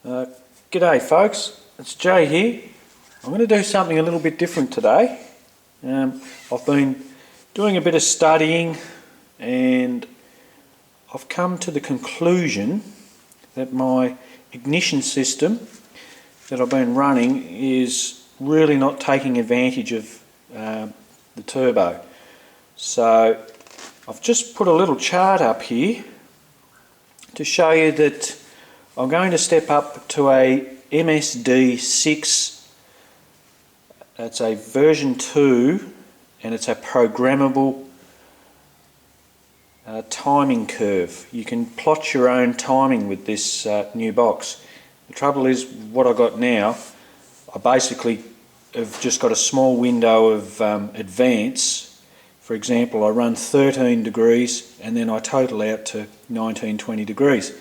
Uh, G'day folks, it's Jay here. I'm going to do something a little bit different today. I've been doing a bit of studying and I've come to the conclusion that my ignition system that I've been running is really not taking advantage of the turbo. So I've just put a little chart up here to show you that I'm going to step up to a MSD6. It's a version 2 and it's a programmable timing curve. You can plot your own timing with this new box. The trouble is, what I got now, I basically have just got a small window of advance. For example, I run 13 degrees and then I total out to 19-20 degrees.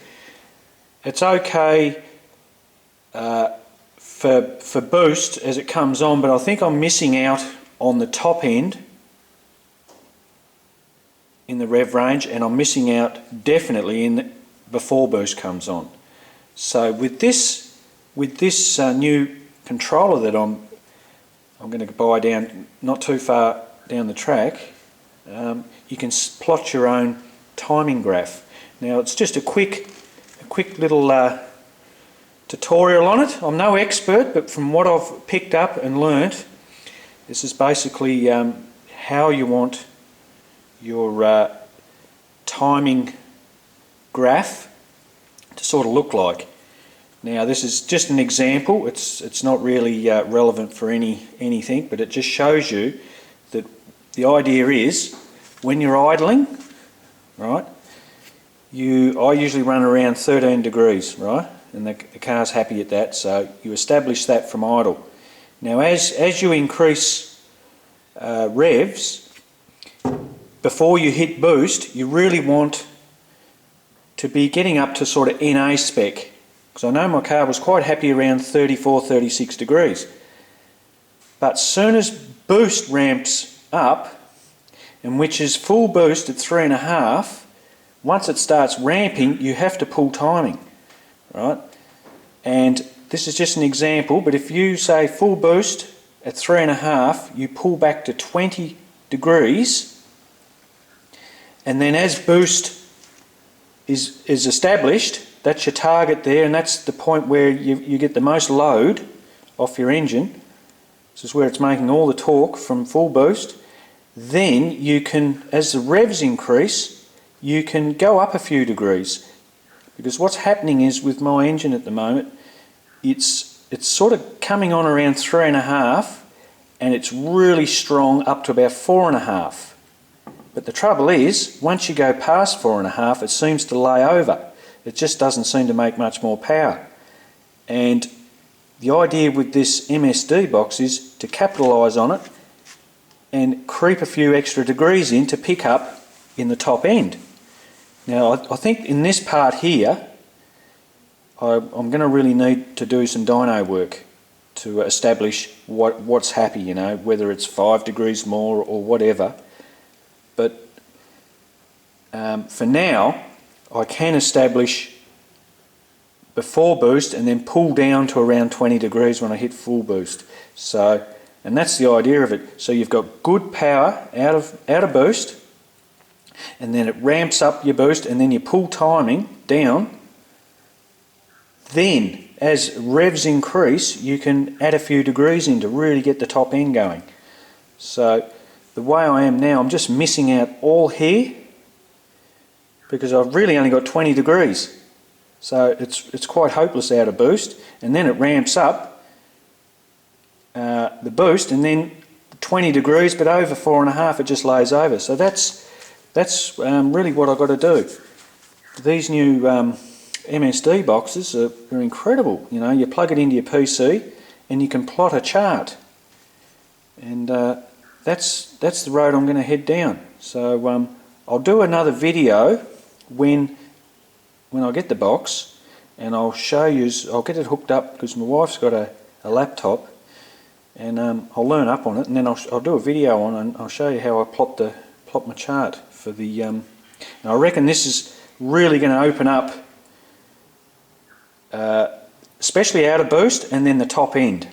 It's okay for boost as it comes on, but I think I'm missing out on the top end in the rev range, and I'm missing out definitely in before boost comes on. So with this new controller that I'm going to buy down not too far down the track, you can plot your own timing graph. Now it's just a quick little tutorial on it. I'm no expert, but from what I've picked up and learnt, this is basically how you want your timing graph to sort of look like. Now this is just an example. It's not really relevant for anything, but it just shows you that the idea is when you're idling, right? I usually run around 13 degrees, right? And the car's happy at that, so you establish that from idle. Now as you increase revs, before you hit boost, you really want to be getting up to sort of NA spec. Because I know my car was quite happy around 34, 36 degrees. But soon as boost ramps up, and which is full boost at 3.5, once it starts ramping, you have to pull timing, right? And this is just an example, but if you say full boost at 3.5, you pull back to 20 degrees, and then as boost is established, that's your target there, and that's the point where you get the most load off your engine. This is where it's making all the torque from full boost. Then you can, as the revs increase, you can go up a few degrees, because what's happening is with my engine at the moment, it's sort of coming on around 3.5 and it's really strong up to about 4.5. But the trouble is, once you go past 4.5, it seems to lay over. It just doesn't seem to make much more power. And the idea with this MSD box is to capitalise on it and creep a few extra degrees in to pick up in the top end. Now I think in this part here I'm going to really need to do some dyno work to establish what's happy, you know, whether it's 5 degrees more or whatever. But for now I can establish before boost and then pull down to around 20 degrees when I hit full boost. So, and that's the idea of it. So you've got good power out of boost, and then it ramps up your boost, and then you pull timing down. Then as revs increase, you can add a few degrees in to really get the top end going. So the way I am now, I'm just missing out all here because I've really only got 20 degrees. So it's quite hopeless out of boost, and then it ramps up the boost, and then 20 degrees, but over 4.5 it just lays over. So that's really what I've got to do. These new MSD boxes are incredible. You know, you plug it into your PC and you can plot a chart, and that's the road I'm going to head down. So I'll do another video when I get the box, and I'll show you. I'll get it hooked up because my wife's got a laptop, and I'll learn up on it, and then I'll do a video on it, and I'll show you how I plot my chart for the. And I reckon this is really going to open up especially out of boost and then the top end.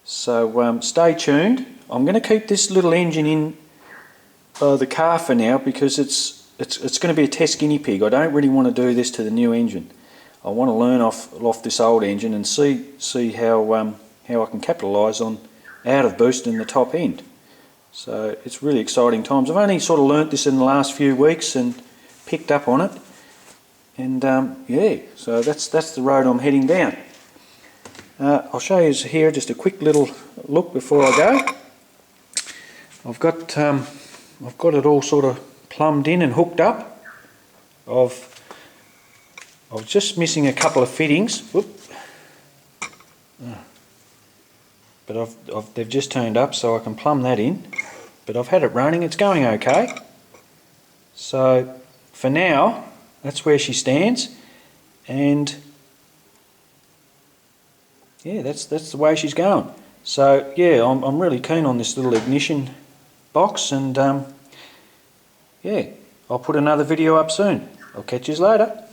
So stay tuned. I'm going to keep this little engine in the car for now because it's going to be a test guinea pig. I don't really want to do this to the new engine. I want to learn off this old engine and see how I can capitalise on out of boost in the top end. So it's really exciting times. I've only sort of learnt this in the last few weeks and picked up on it. And yeah, so that's the road I'm heading down. I'll show you here just a quick little look before I go. I've got it all sort of plumbed in and hooked up. I was just missing a couple of fittings. Whoop. But they've just turned up, so I can plumb that in. But I've had it running, it's going okay. So for now, that's where she stands, and yeah, that's the way she's going. So yeah, I'm really keen on this little ignition box, and yeah, I'll put another video up soon. I'll catch you later.